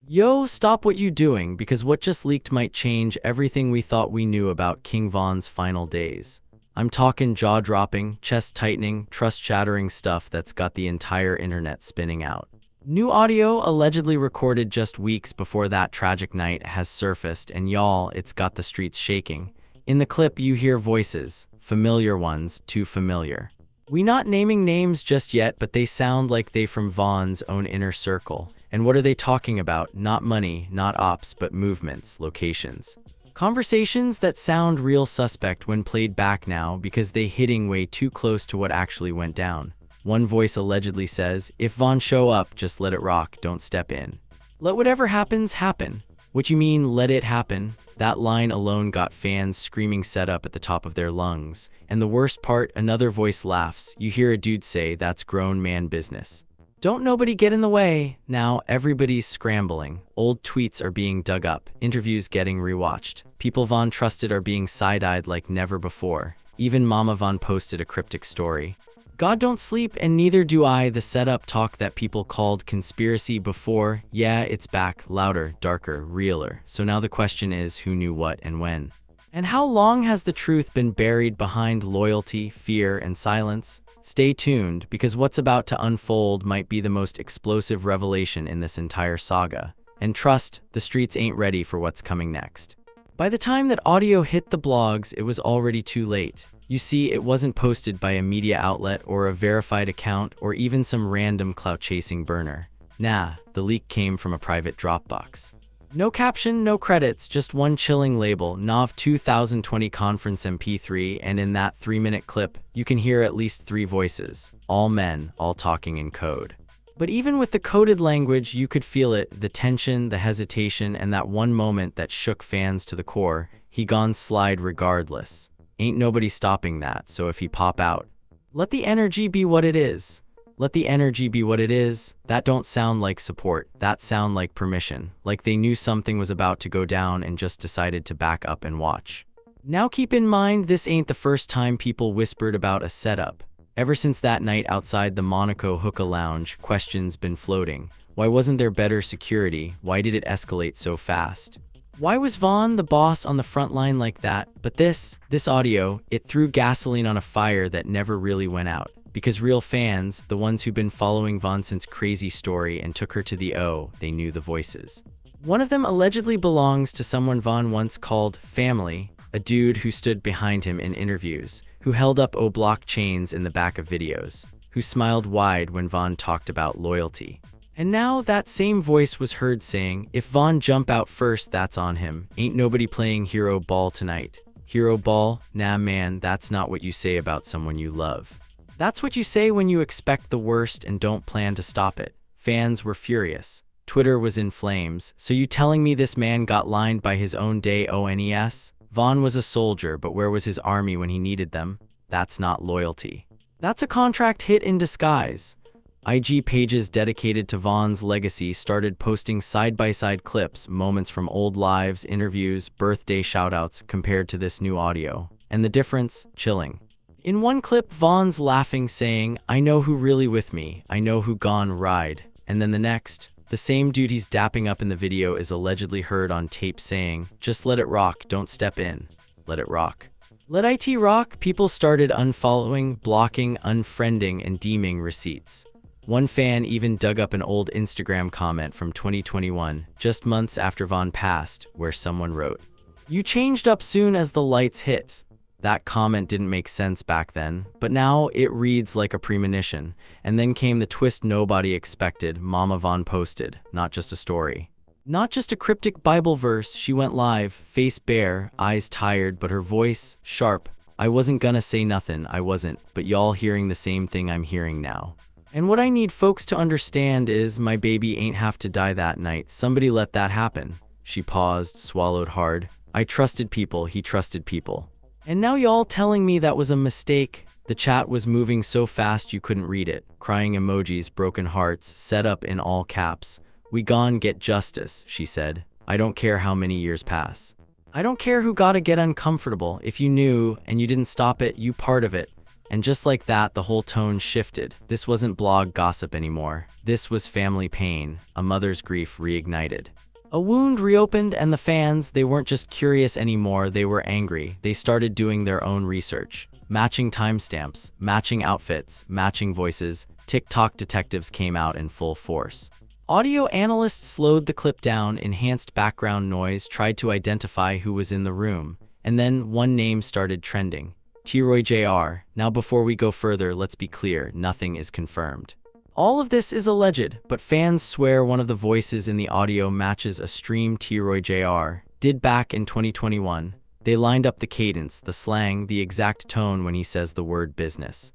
Yo, stop what you doing because what just leaked might change everything we thought we knew about King Von's final days. I'm talking jaw-dropping, chest-tightening, trust-shattering stuff that's got the entire internet spinning out. New audio allegedly recorded just weeks before that tragic night has surfaced, and y'all, it's got the streets shaking. In the clip, you hear voices, familiar ones, too familiar. We not naming names just yet, but they sound like they from Von's own inner circle. And what are they talking about? Not money, not ops, but movements, locations. Conversations that sound real suspect when played back now because they hitting way too close to what actually went down. One voice allegedly says, if Von show up, just let it rock, don't step in. Let whatever happens, happen. What you mean, let it happen? That line alone got fans screaming set up at the top of their lungs. And the worst part, another voice laughs. You hear a dude say, that's grown man business. Don't nobody get in the way. Now everybody's scrambling. Old tweets are being dug up, interviews getting rewatched. People Von trusted are being side-eyed like never before. Even Mama Von posted a cryptic story. God don't sleep and neither do I. The setup talk that people called conspiracy before, yeah, it's back, louder, darker, realer. So now the question is, who knew what and when? And how long has the truth been buried behind loyalty, fear, and silence? Stay tuned, because what's about to unfold might be the most explosive revelation in this entire saga. And trust, the streets ain't ready for what's coming next. By the time that audio hit the blogs, it was already too late. You see, it wasn't posted by a media outlet or a verified account or even some random clout-chasing burner. Nah, the leak came from a private Dropbox. No caption, no credits, just one chilling label, NOV 2020 Conference MP3, and in that 3-minute clip, you can hear at least 3 voices, all men, all talking in code. But even with the coded language, you could feel it, the tension, the hesitation, and that one moment that shook fans to the core. He gone slide regardless. Ain't nobody stopping that, so if he pop out, let the energy be what it is. Let the energy be what it is. That don't sound like support, that sound like permission, like they knew something was about to go down and just decided to back up and watch. Now keep in mind, this ain't the first time people whispered about a setup. Ever since that night outside the Monaco Hookah Lounge, questions been floating. Why wasn't there better security? Why did it escalate so fast? Why was Von the boss on the front line like that? But this audio, it threw gasoline on a fire that never really went out. Because real fans, the ones who've been following Von since Crazy Story and took her to the O, they knew the voices. One of them allegedly belongs to someone Von once called family, a dude who stood behind him in interviews, who held up O block chains in the back of videos, who smiled wide when Von talked about loyalty. And now that same voice was heard saying, if Von jump out first, that's on him. Ain't nobody playing hero ball tonight. Hero ball? Nah man, that's not what you say about someone you love. That's what you say when you expect the worst and don't plan to stop it. Fans were furious. Twitter was in flames. So you telling me this man got lined by his own day ONES? Von was a soldier, but where was his army when he needed them? That's not loyalty. That's a contract hit in disguise. IG pages dedicated to Von's legacy started posting side-by-side clips, moments from old lives, interviews, birthday shoutouts compared to this new audio. And the difference? Chilling. In one clip, Von's laughing saying, I know who really with me, I know who gone ride. And then the next, the same dude he's dapping up in the video is allegedly heard on tape saying, just let it rock, don't step in. Let it rock. Let IT rock. People started unfollowing, blocking, unfriending, and deeming receipts. One fan even dug up an old Instagram comment from 2021, just months after Von passed, where someone wrote, you changed up soon as the lights hit. That comment didn't make sense back then, but now it reads like a premonition. And then came the twist nobody expected. Mama Von posted, not just a story. Not just a cryptic Bible verse, she went live, face bare, eyes tired, but her voice, sharp. I wasn't gonna say nothing, I wasn't, but y'all hearing the same thing I'm hearing now. And what I need folks to understand is my baby ain't have to die that night. Somebody let that happen. She paused, swallowed hard. I trusted people, he trusted people. And now y'all telling me that was a mistake? The chat was moving so fast you couldn't read it. Crying emojis, broken hearts, set up in all caps. We gon' get justice, she said. I don't care how many years pass. I don't care who gotta get uncomfortable. If you knew and you didn't stop it, you part of it. And just like that, the whole tone shifted. This wasn't blog gossip anymore. This was family pain, a mother's grief reignited. A wound reopened, and the fans, they weren't just curious anymore, they were angry. They started doing their own research. Matching timestamps, matching outfits, matching voices. TikTok detectives came out in full force. Audio analysts slowed the clip down, enhanced background noise, tried to identify who was in the room. And then one name started trending. T-Roy Jr. Now before we go further, let's be clear, nothing is confirmed. All of this is alleged, but fans swear one of the voices in the audio matches a stream T-Roy Jr. did back in 2021. They lined up the cadence, the slang, the exact tone when he says the word business.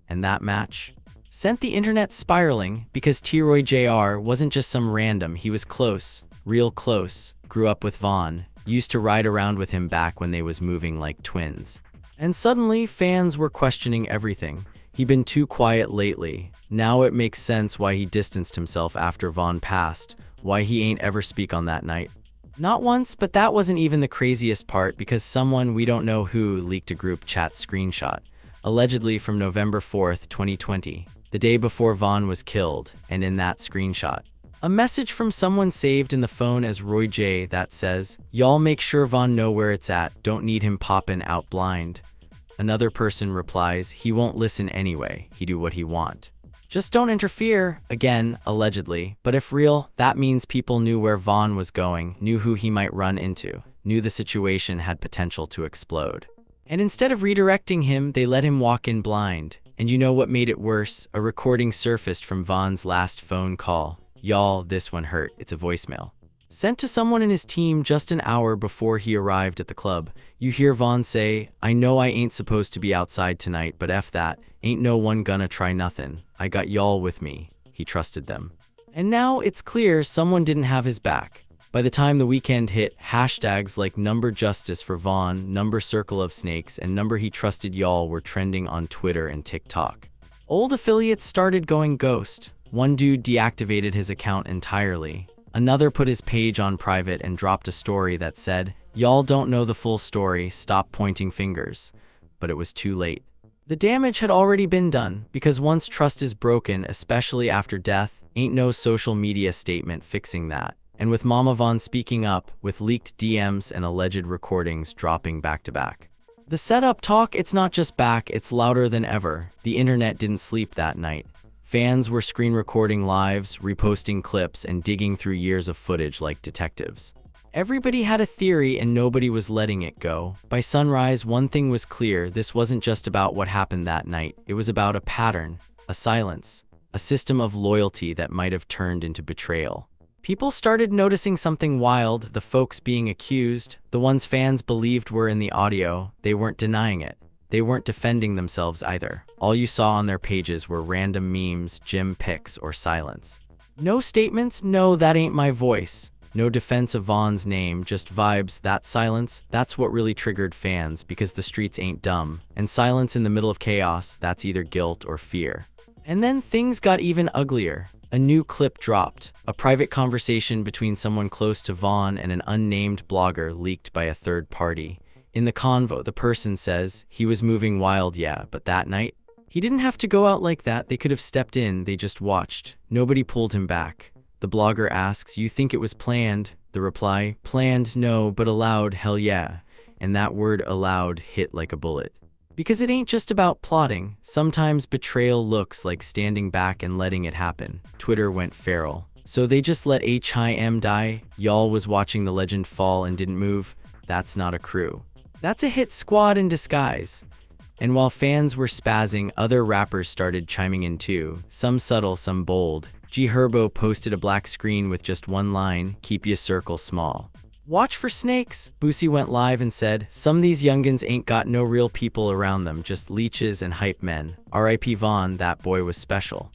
And that match sent the internet spiraling, because T-Roy Jr. wasn't just some random, he was close, real close, grew up with Von, used to ride around with him back when they was moving like twins. And suddenly, fans were questioning everything. He been too quiet lately. Now it makes sense why he distanced himself after Von passed, why he ain't ever speak on that night. Not once, but that wasn't even the craziest part, because someone we don't know who leaked a group chat screenshot, allegedly from November 4th, 2020, the day before Von was killed, and in that screenshot, a message from someone saved in the phone as Roy J that says, "Y'all make sure Von know where it's at, don't need him poppin' out blind." Another person replies, "He won't listen anyway, he do what he want. Just don't interfere," again, allegedly, but if real, that means people knew where Von was going, knew who he might run into, knew the situation had potential to explode. And instead of redirecting him, they let him walk in blind. And you know what made it worse? A recording surfaced from Von's last phone call. "Y'all, this one hurt," it's a voicemail sent to someone in his team just an hour before he arrived at the club. You hear Von say, "I know I ain't supposed to be outside tonight, but F that, ain't no one gonna try nothing. I got y'all with me." He trusted them. And now it's clear someone didn't have his back. By the time the weekend hit, hashtags like number justice for Von, number circle of snakes, and number he trusted y'all were trending on Twitter and TikTok. Old affiliates started going ghost. One dude deactivated his account entirely. Another put his page on private and dropped a story that said, "Y'all don't know the full story, stop pointing fingers." But it was too late. The damage had already been done, because once trust is broken, especially after death, ain't no social media statement fixing that. And with Mama Von speaking up, with leaked DMs and alleged recordings dropping back to back. The setup talk, it's not just back, it's louder than ever. The internet didn't sleep that night. Fans were screen recording lives, reposting clips, and digging through years of footage like detectives. Everybody had a theory and nobody was letting it go. By sunrise, one thing was clear: this wasn't just about what happened that night. It was about a pattern, a silence, a system of loyalty that might have turned into betrayal. People started noticing something wild. The folks being accused, the ones fans believed were in the audio, they weren't denying it. They weren't defending themselves either. All you saw on their pages were random memes, gym pics, or silence. No statements, no "that ain't my voice." No defense of Von's name, just vibes. That silence, that's what really triggered fans, because the streets ain't dumb. And silence in the middle of chaos, that's either guilt or fear. And then things got even uglier. A new clip dropped. A private conversation between someone close to Von and an unnamed blogger leaked by a third party. In the convo, the person says, "He was moving wild, yeah, but that night, he didn't have to go out like that. They could have stepped in, they just watched. Nobody pulled him back." The blogger asks, "You think it was planned?" The reply, "Planned, no, but allowed, hell yeah." And that word "allowed" hit like a bullet. Because it ain't just about plotting. Sometimes betrayal looks like standing back and letting it happen. Twitter went feral. "So they just let him die? Y'all was watching the legend fall and didn't move? That's not a crew. That's a hit squad in disguise." And while fans were spazzing, other rappers started chiming in too. Some subtle, some bold. G Herbo posted a black screen with just one line, "Keep ya circle small. Watch for snakes." Boosie went live and said, "Some these youngins ain't got no real people around them, just leeches and hype men. R.I.P. Von, that boy was special."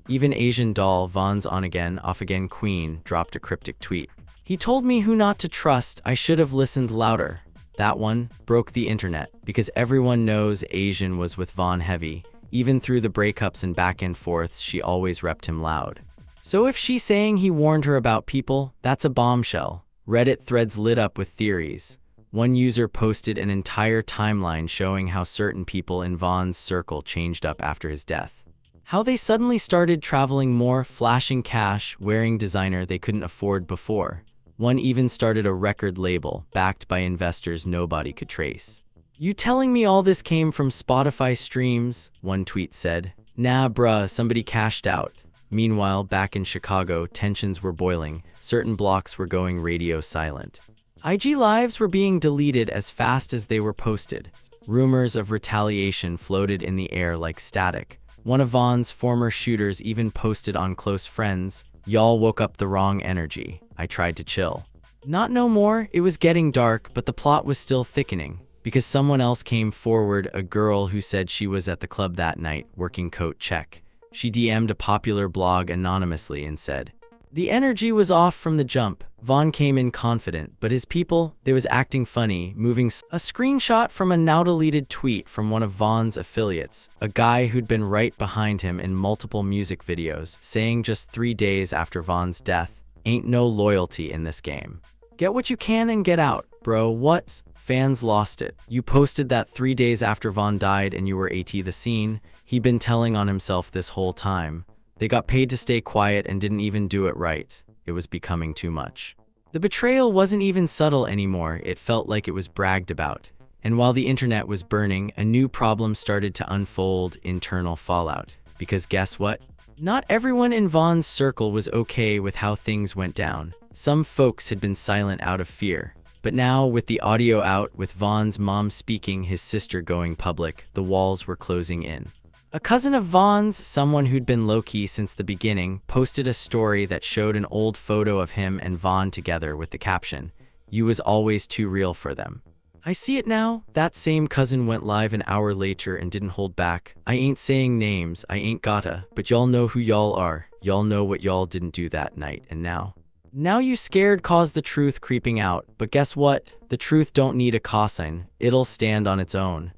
Even Asian Doll, Von's on-again, off-again queen, dropped a cryptic tweet. "He told me who not to trust, I should have listened louder." That one broke the internet, because everyone knows Asian was with Von heavy. Even through the breakups and back and forths, she always repped him loud. So if she's saying he warned her about people, that's a bombshell. Reddit threads lit up with theories. One user posted an entire timeline showing how certain people in Von's circle changed up after his death. How they suddenly started traveling more, flashing cash, wearing designer they couldn't afford before. One even started a record label, backed by investors nobody could trace. "You telling me all this came from Spotify streams?" one tweet said. "Nah bruh, somebody cashed out." Meanwhile, back in Chicago, tensions were boiling. Certain blocks were going radio silent. IG Lives were being deleted as fast as they were posted. Rumors of retaliation floated in the air like static. One of Von's former shooters even posted on Close Friends, "Y'all woke up the wrong energy. I tried to chill." Not no more, it was getting dark, but the plot was still thickening. Because someone else came forward, a girl who said she was at the club that night, working coat check. She DM'd a popular blog anonymously and said, "The energy was off from the jump." Von came in confident, but his people, they was acting funny, moving. A screenshot from a now-deleted tweet from one of Von's affiliates, a guy who'd been right behind him in multiple music videos, saying just 3 days after Von's death, "Ain't no loyalty in this game. Get what you can and get out, bro." What? Fans lost it. You posted that 3 days after Von died and you were AT the scene. He'd been telling on himself this whole time. They got paid to stay quiet and didn't even do it right. It was becoming too much. The betrayal wasn't even subtle anymore, it felt like it was bragged about. And while the internet was burning, a new problem started to unfold: internal fallout. Because guess what? Not everyone in Von's circle was okay with how things went down. Some folks had been silent out of fear. But now, with the audio out, with Von's mom speaking, his sister going public, the walls were closing in. A cousin of Von's, someone who'd been low-key since the beginning, posted a story that showed an old photo of him and Von together with the caption, "You was always too real for them." I see it now. That same cousin went live an hour later and didn't hold back. "I ain't saying names, I ain't gotta, but y'all know who y'all are. Y'all know what y'all didn't do that night, and now you scared cause the truth creeping out. But guess what? The truth don't need a cosign. It'll stand on its own."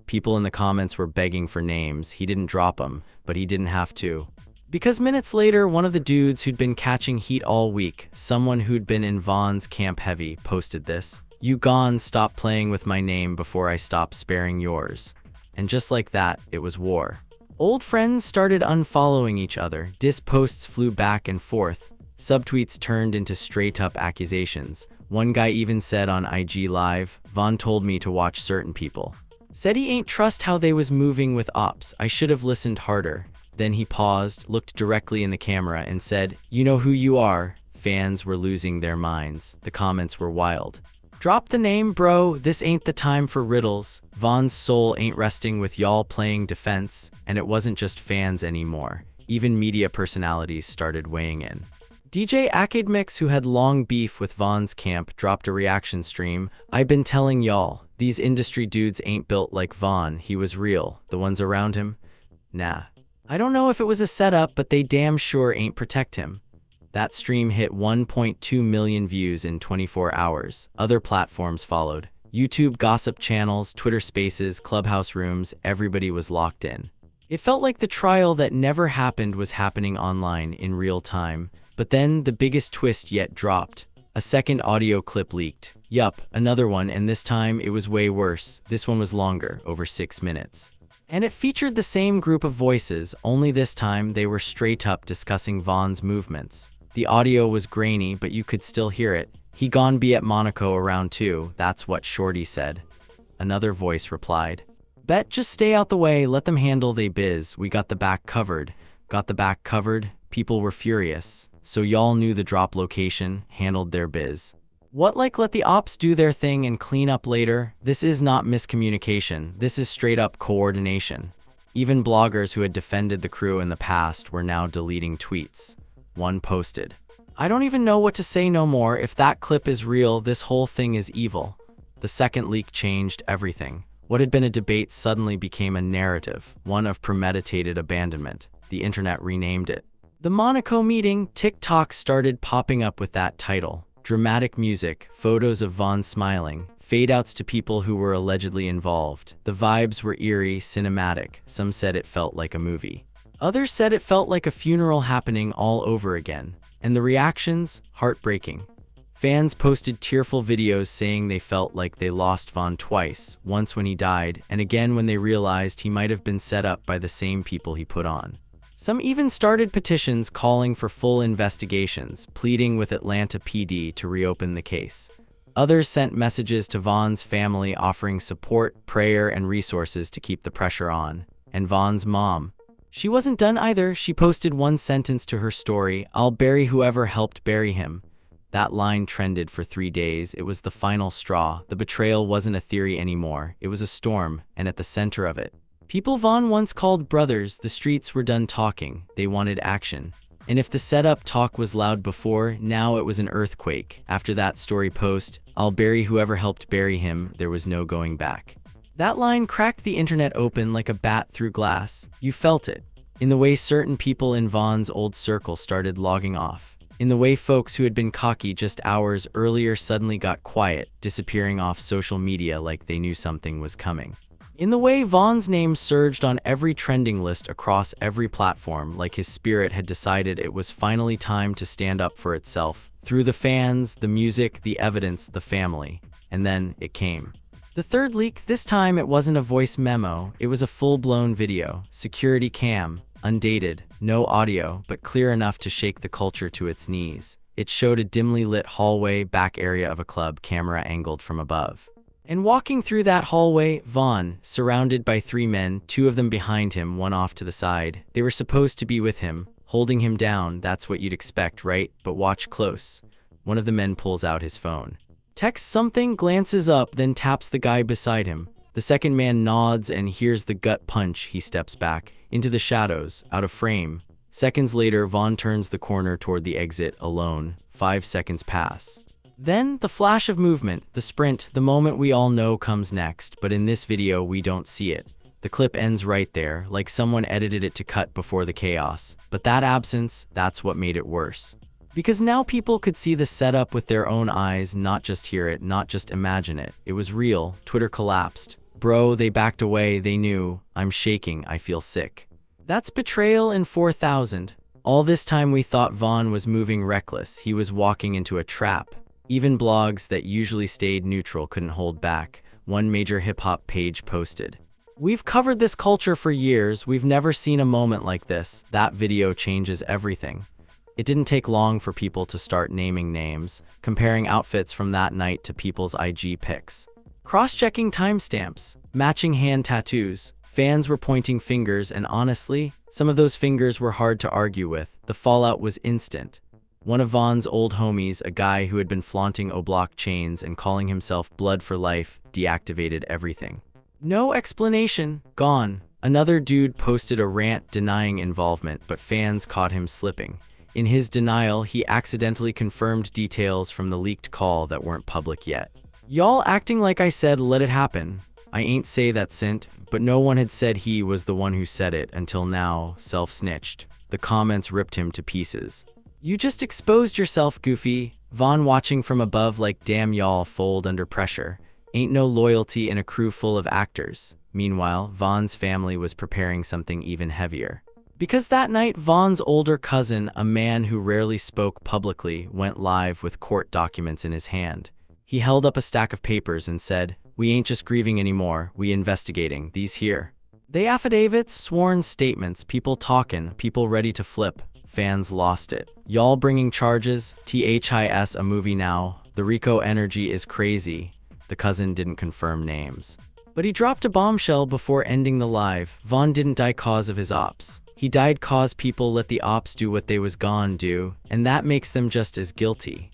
People in the comments were begging for names. He didn't drop them, but he didn't have to. Because minutes later, one of the dudes who'd been catching heat all week, someone who'd been in Von's camp heavy, posted this: "You gone, stop playing with my name before I stop sparing yours." And just like that, it was war. Old friends started unfollowing each other. Diss posts flew back and forth. Subtweets turned into straight-up accusations. One guy even said on IG Live, "Von told me to watch certain people. Said he ain't trust how they was moving with ops. I should have listened harder." Then he paused, looked directly in the camera and said, "You know who you are." Fans were losing their minds. The comments were wild. "Drop the name, bro. This ain't the time for riddles. Von's soul ain't resting with y'all playing defense." And it wasn't just fans anymore. Even media personalities started weighing in. DJ Akademix, who had long beef with Von's camp, dropped a reaction stream. "I been telling y'all, these industry dudes ain't built like Von. He was real. The ones around him? Nah. I don't know if it was a setup, but they damn sure ain't protect him." That stream hit 1.2 million views in 24 hours. Other platforms followed. YouTube gossip channels, Twitter spaces, clubhouse rooms, everybody was locked in. It felt like the trial that never happened was happening online in real time. But then, the biggest twist yet dropped. A second audio clip leaked. Yup, another one, and this time it was way worse. This one was longer, over 6 minutes. And it featured the same group of voices, only this time they were straight up discussing Von's movements. The audio was grainy, but you could still hear it. "He gon' be at Monaco around 2, that's what Shorty said." Another voice replied, "Bet just stay out the way, let them handle they biz, we got the back covered." Got the back covered? People were furious. So y'all knew the drop location, handled their biz. What, like let the ops do their thing and clean up later? This is not miscommunication, this is straight up coordination. Even bloggers who had defended the crew in the past were now deleting tweets. One posted, "I don't even know what to say no more. If that clip is real, this whole thing is evil." The second leak changed everything. What had been a debate suddenly became a narrative, one of premeditated abandonment. The internet renamed it The Monaco Meeting. TikTok started popping up with that title. Dramatic music, photos of Von smiling, fade-outs to people who were allegedly involved. The vibes were eerie, cinematic. Some said it felt like a movie. Others said it felt like a funeral happening all over again. And the reactions? Heartbreaking. Fans posted tearful videos saying they felt like they lost Von twice, once when he died, and again when they realized he might have been set up by the same people he put on. Some even started petitions calling for full investigations, pleading with Atlanta PD to reopen the case. Others sent messages to Von's family offering support, prayer, and resources to keep the pressure on. And Von's mom, she wasn't done either. She posted one sentence to her story: "I'll bury whoever helped bury him." That line trended for 3 days. It was the final straw. The betrayal wasn't a theory anymore. It was a storm, and at the center of it, people Von once called brothers. The streets were done talking. They wanted action. And if the setup talk was loud before, now it was an earthquake. After that story post, "I'll bury whoever helped bury him," there was no going back. That line cracked the internet open like a bat through glass. You felt it. In the way certain people in Von's old circle started logging off. In the way folks who had been cocky just hours earlier suddenly got quiet, disappearing off social media like they knew something was coming. In the way Von's name surged on every trending list across every platform, like his spirit had decided it was finally time to stand up for itself. Through the fans, the music, the evidence, the family. And then it came. The third leak. This time it wasn't a voice memo, it was a full-blown video, security cam, undated, no audio, but clear enough to shake the culture to its knees. It showed a dimly lit hallway, back area of a club, camera angled from above. And walking through that hallway, Von, surrounded by 3 men, 2 of them behind him, 1 off to the side. They were supposed to be with him, holding him down. That's what you'd expect, right? But watch close. One of the men pulls out his phone. Texts something, glances up, then taps the guy beside him. The second man nods and hears the gut punch. He steps back, into the shadows, out of frame. Seconds later, Von turns the corner toward the exit, alone. 5 seconds pass. Then, the flash of movement, the sprint, the moment we all know comes next, but in this video we don't see it. The clip ends right there, like someone edited it to cut before the chaos. But that absence, that's what made it worse. Because now people could see the setup with their own eyes, not just hear it, not just imagine it. It was real. Twitter collapsed. Bro, they backed away, they knew. I'm shaking, I feel sick. That's betrayal in 4,000. All this time we thought Von was moving reckless. He was walking into a trap. Even blogs that usually stayed neutral couldn't hold back. One major hip-hop page posted, "We've covered this culture for years. We've never seen a moment like this. That video changes everything." It didn't take long for people to start naming names, comparing outfits from that night to people's IG pics. Cross-checking timestamps, matching hand tattoos. Fans were pointing fingers, and honestly, some of those fingers were hard to argue with. The fallout was instant. One of Von's old homies, a guy who had been flaunting O'Block chains and calling himself Blood for Life, deactivated everything. No explanation, gone. Another dude posted a rant denying involvement, but fans caught him slipping. In his denial, he accidentally confirmed details from the leaked call that weren't public yet. "Y'all acting like I said let it happen. I ain't say that sent," but no one had said he was the one who said it until now, self-snitched. The comments ripped him to pieces. "You just exposed yourself, Goofy." Von watching from above like, damn, y'all fold under pressure. Ain't no loyalty in a crew full of actors. Meanwhile, Von's family was preparing something even heavier. Because that night, Von's older cousin, a man who rarely spoke publicly, went live with court documents in his hand. He held up a stack of papers and said, "We ain't just grieving anymore, we investigating. These here. They affidavits, sworn statements, people talking, people ready to flip." Fans lost it. "Y'all bringing charges? THIS a movie now. The Rico energy is crazy." The cousin didn't confirm names. But he dropped a bombshell before ending the live. Von didn't die cause of his ops. He died cause people let the ops do what they was gone do, and that makes them just as guilty.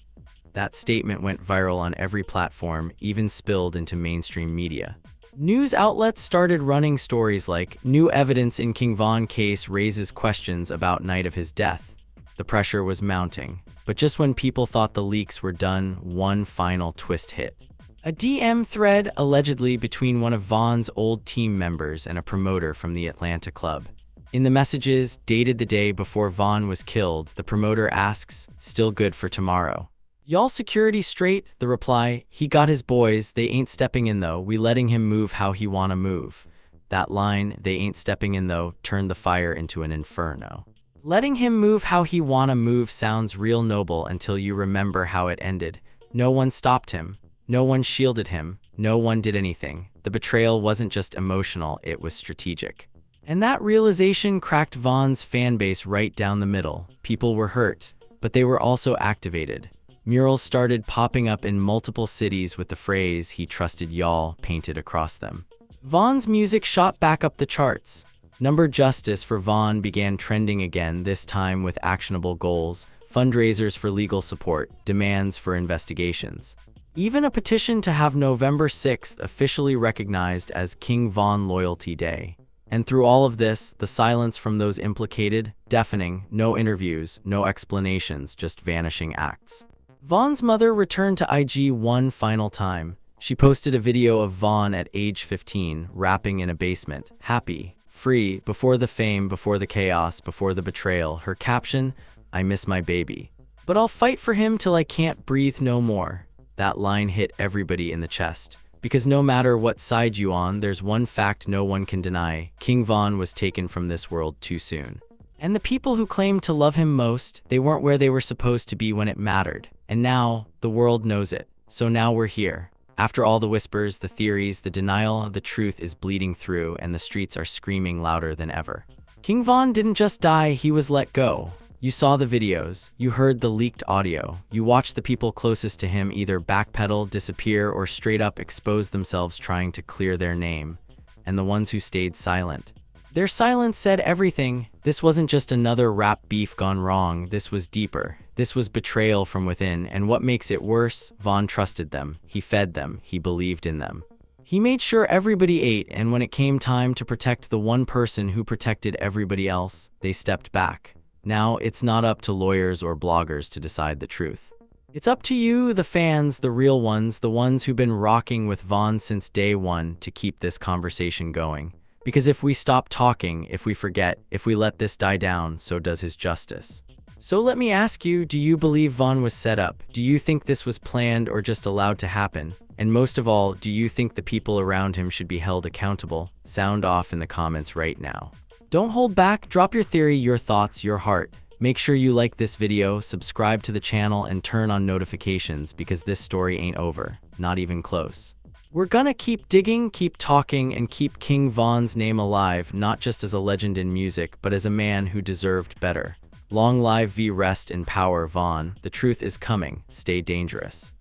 That statement went viral on every platform, even spilled into mainstream media. News outlets started running stories like, "New evidence in King Von case raises questions about night of his death." The pressure was mounting. But just when people thought the leaks were done, one final twist hit. A DM thread, allegedly between one of Von's old team members and a promoter from the Atlanta club. In the messages, dated the day before Von was killed, the promoter asks, "Still good for tomorrow? Y'all security straight?" The reply, "He got his boys, they ain't stepping in though, we letting him move how he wanna move." That line, "they ain't stepping in though," turned the fire into an inferno. Letting him move how he wanna move sounds real noble until you remember how it ended. No one stopped him. No one shielded him. No one did anything. The betrayal wasn't just emotional, it was strategic. And that realization cracked Vaughn's fanbase right down the middle. People were hurt, but they were also activated. Murals started popping up in multiple cities with the phrase "He trusted y'all" painted across them. Vaughn's music shot back up the charts. Number Justice for Vaughn began trending again, this time with actionable goals, fundraisers for legal support, demands for investigations. Even a petition to have November 6th officially recognized as King Von Loyalty Day. And through all of this, the silence from those implicated, deafening, no interviews, no explanations, just vanishing acts. Vaughn's mother returned to IG one final time. She posted a video of Vaughn at age 15, rapping in a basement, happy, free, before the fame, before the chaos, before the betrayal. Her caption, "I miss my baby, but I'll fight for him till I can't breathe no more." That line hit everybody in the chest. Because no matter what side you on, there's one fact no one can deny. King Von was taken from this world too soon. And the people who claimed to love him most, they weren't where they were supposed to be when it mattered. And now, the world knows it. So now we're here. After all the whispers, the theories, the denial, the truth is bleeding through, and the streets are screaming louder than ever. King Von didn't just die, he was let go. You saw the videos, you heard the leaked audio, you watched the people closest to him either backpedal, disappear, or straight up expose themselves trying to clear their name. And the ones who stayed silent. Their silence said everything. This wasn't just another rap beef gone wrong, this was deeper. This was betrayal from within, and what makes it worse, Von trusted them, he fed them, he believed in them. He made sure everybody ate, and when it came time to protect the one person who protected everybody else, they stepped back. Now, it's not up to lawyers or bloggers to decide the truth. It's up to you, the fans, the real ones, the ones who've been rocking with Vaughn since day one, to keep this conversation going. Because if we stop talking, if we forget, if we let this die down, so does his justice. So let me ask you, do you believe Vaughn was set up? Do you think this was planned or just allowed to happen? And most of all, do you think the people around him should be held accountable? Sound off in the comments right now. Don't hold back, drop your theory, your thoughts, your heart. Make sure you like this video, subscribe to the channel, and turn on notifications because this story ain't over, not even close. We're gonna keep digging, keep talking, and keep King Von's name alive, not just as a legend in music, but as a man who deserved better. Long live V, rest in power, Vaughn. The truth is coming. Stay dangerous.